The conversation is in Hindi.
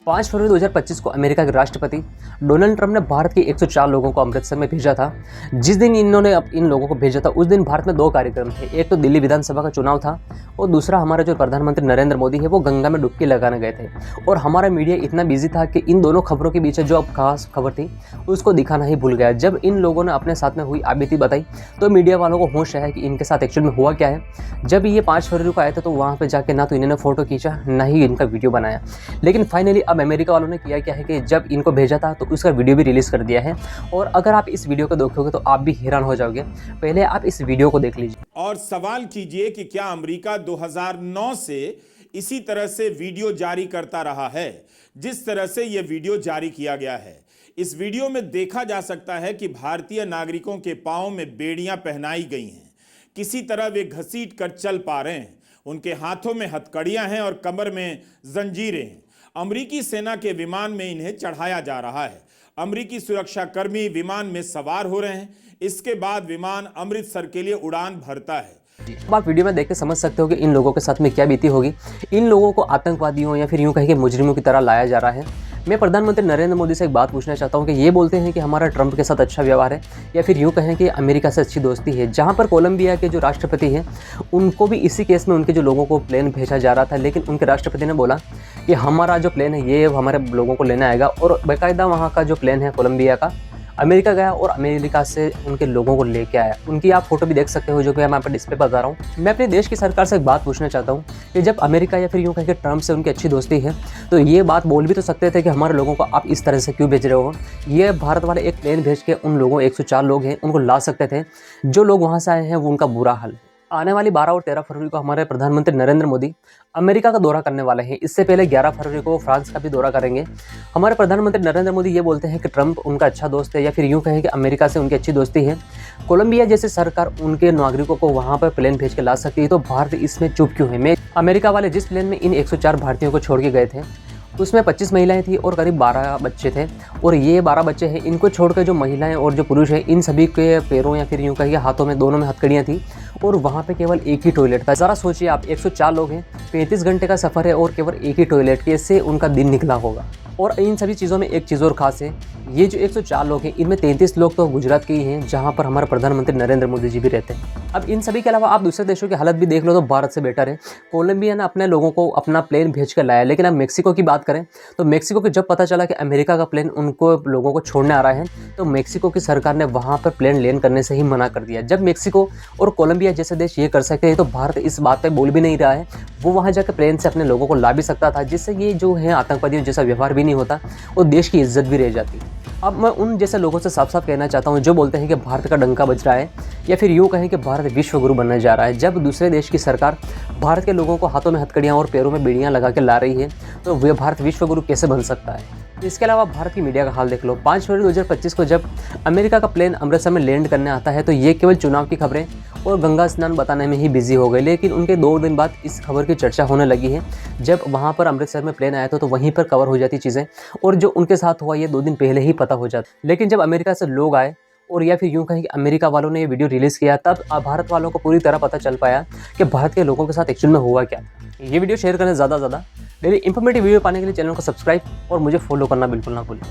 5 फरवरी 2025 को अमेरिका के राष्ट्रपति डोनाल्ड ट्रंप ने भारत के 104 लोगों को अमृतसर में भेजा था। जिस दिन इन्होंने इन लोगों को भेजा था उस दिन भारत में 2 कार्यक्रम थे। एक तो दिल्ली विधानसभा का चुनाव था और दूसरा हमारे जो प्रधानमंत्री नरेंद्र मोदी है वो गंगा में डुबकी लगाने गए थे। और हमारा मीडिया इतना बिजी था कि इन दोनों खबरों के बीच जो अब खास खबर थी उसको दिखाना ही भूल गया। जब इन लोगों ने अपने साथ में हुई बीती बताई तो मीडिया वालों को होश आया कि इनके साथ एक्चुअल में हुआ क्या है। जब ये 5 फरवरी को आए थे तो वहाँ पर जाके ना तो इन्होंने फोटो खींचा ना ही इनका वीडियो बनाया। लेकिन फाइनली अब अमेरिका वालों ने किया क्या है कि जब इनको भेजा था तो उसका वीडियो भी रिलीज़ कर दिया है। और अगर आप इस वीडियो को देखोगे तो आप भी हैरान हो जाओगे। पहले आप इस वीडियो को देख लीजिए और सवाल कीजिए कि क्या अमेरिका 2009 से इसी तरह से वीडियो जारी करता रहा है जिस तरह से यह वीडियो जारी किया गया है। इस वीडियो में देखा जा सकता है कि भारतीय नागरिकों के पांव में बेड़ियां पहनाई गई हैं। किसी तरह वे घसीट कर चल पा रहे हैं। उनके हाथों में हथकड़ियां हैं और कमर में जंजीरें हैं। अमेरिकी सेना के विमान में इन्हें चढ़ाया जा रहा है। अमेरिकी सुरक्षाकर्मी विमान में सवार हो रहे हैं। इसके बाद विमान अमृतसर के लिए उड़ान भरता है। अब आप वीडियो में देख के समझ सकते हो कि इन लोगों के साथ में क्या बीती होगी। इन लोगों को आतंकवादियों या फिर यूं कहें कि मुजरिमों की तरह लाया जा रहा है। मैं प्रधानमंत्री नरेंद्र मोदी से एक बात पूछना चाहता हूं कि ये बोलते हैं कि हमारा ट्रंप के साथ अच्छा व्यवहार है या फिर यूं कहें कि अमेरिका से अच्छी दोस्ती है। जहां पर कोलंबिया के जो राष्ट्रपति हैं उनको भी इसी केस में उनके जो लोगों को प्लेन भेजा जा रहा था, लेकिन उनके राष्ट्रपति ने बोला कि हमारा जो प्लेन है ये हमारे लोगों को लेने आएगा। और बाकायदा वहाँ का जो प्लेन है कोलंबिया का अमेरिका गया और अमेरिका से उनके लोगों को लेके आया। उनकी आप फोटो भी देख सकते हो जो कि मैं यहाँ पर डिस्प्ले पर बता रहा हूँ। मैं अपने देश की सरकार से एक बात पूछना चाहता हूँ कि जब अमेरिका या फिर यूँ कहें कि ट्रंप से उनकी अच्छी दोस्ती है तो ये बात बोल भी तो सकते थे कि हमारे लोगों को आप इस तरह से क्यों भेज रहे हो। ये भारत वाले एक प्लेन भेज के उन लोगों 104 लोग हैं उनको ला सकते थे। जो लोग वहाँ से आए हैं वो उनका बुरा हाल। आने वाली 12 और 13 फरवरी को हमारे प्रधानमंत्री नरेंद्र मोदी अमेरिका का दौरा करने वाले हैं। इससे पहले 11 फरवरी को फ्रांस का भी दौरा करेंगे। हमारे प्रधानमंत्री नरेंद्र मोदी ये बोलते हैं कि ट्रंप उनका अच्छा दोस्त है या फिर यूं कहें कि अमेरिका से उनकी अच्छी दोस्ती है। कोलंबिया जैसी सरकार उनके नागरिकों को वहां पर प्लेन भेज के ला सकती है तो भारत इसमें चुप क्यों है। मैं अमेरिका वाले जिस प्लेन में इन 104 भारतीयों को छोड़ के गए थे उसमें 25 महिलाएं थी और करीब 12 बच्चे थे। और ये 12 बच्चे हैं, इनको छोड़कर जो महिलाएं और जो पुरुष हैं इन सभी के पैरों या फिर यूं कहिए हाथों में दोनों में हथकड़ियां थी और वहाँ पे केवल एक ही टॉयलेट था। ज़रा सोचिए आप, 104 लोग हैं, 35 घंटे का सफ़र है और केवल एक ही टॉयलेट, कैसे उनका दिन निकला होगा। और इन सभी चीज़ों में एक चीज़ और खास है, ये जो 104 लोग हैं इनमें 33 लोग तो गुजरात के ही हैं जहाँ पर हमारे प्रधानमंत्री नरेंद्र मोदी जी भी रहते हैं। अब इन सभी के अलावा आप दूसरे देशों की हालत भी देख लो तो भारत से बेटर है। कोलंबिया ने अपने लोगों को अपना प्लेन भेज कर लाया। लेकिन अब मेक्सिको की बात करें तो मेक्सिको को जब पता चला कि अमेरिका का प्लेन उनको लोगों को छोड़ने आ रहा है तो मेक्सिको की सरकार ने वहाँ पर प्लेन लैंड करने से ही मना कर दिया। जब मेक्सिको और कोलंबिया जैसे देश ये कर सकते हैं तो भारत इस बात पर बोल भी नहीं रहा है। वो वहाँ जाकर प्लेन से अपने लोगों को ला भी सकता था जिससे ये जो है आतंकवादियों जैसा व्यवहार भी नहीं होता और देश की इज्जत भी रह जाती। अब मैं उन जैसे लोगों से साफ साफ कहना चाहता हूँ जो बोलते हैं कि भारत का डंका बज रहा है या फिर यूँ कहें कि भारत विश्व गुरु बनने जा रहा है। जब दूसरे देश की सरकार भारत के लोगों को हाथों में हथकड़ियाँ और पैरों में बेड़ियाँ लगा के ला रही है तो वह भारत विश्व गुरु कैसे बन सकता है। इसके अलावा भारत की मीडिया का हाल देख लो। 5 फरवरी 2025 को जब अमेरिका का प्लेन अमृतसर में लैंड करने आता है तो ये केवल चुनाव की खबरें और गंगा स्नान बताने में ही बिजी हो गए। लेकिन उनके 2 दिन बाद इस खबर की चर्चा होने लगी है। जब वहाँ पर अमृतसर में प्लेन आया था तो वहीं पर कवर हो जाती चीज़ें और जो उनके साथ हुआ ये 2 दिन पहले ही पता हो जाता। लेकिन जब अमेरिका से लोग आए और या फिर यूँ कहें कि अमेरिका वालों ने ये वीडियो रिलीज़ किया तब भारत वालों को पूरी तरह पता चल पाया कि भारत के लोगों के साथ एक्चुअल में हुआ क्या। ये वीडियो शेयर करें ज़्यादा डेली इंफॉर्मेटिव वीडियो पाने के लिए चैनल को सब्सक्राइब और मुझे फॉलो करना बिल्कुल ना भूलें।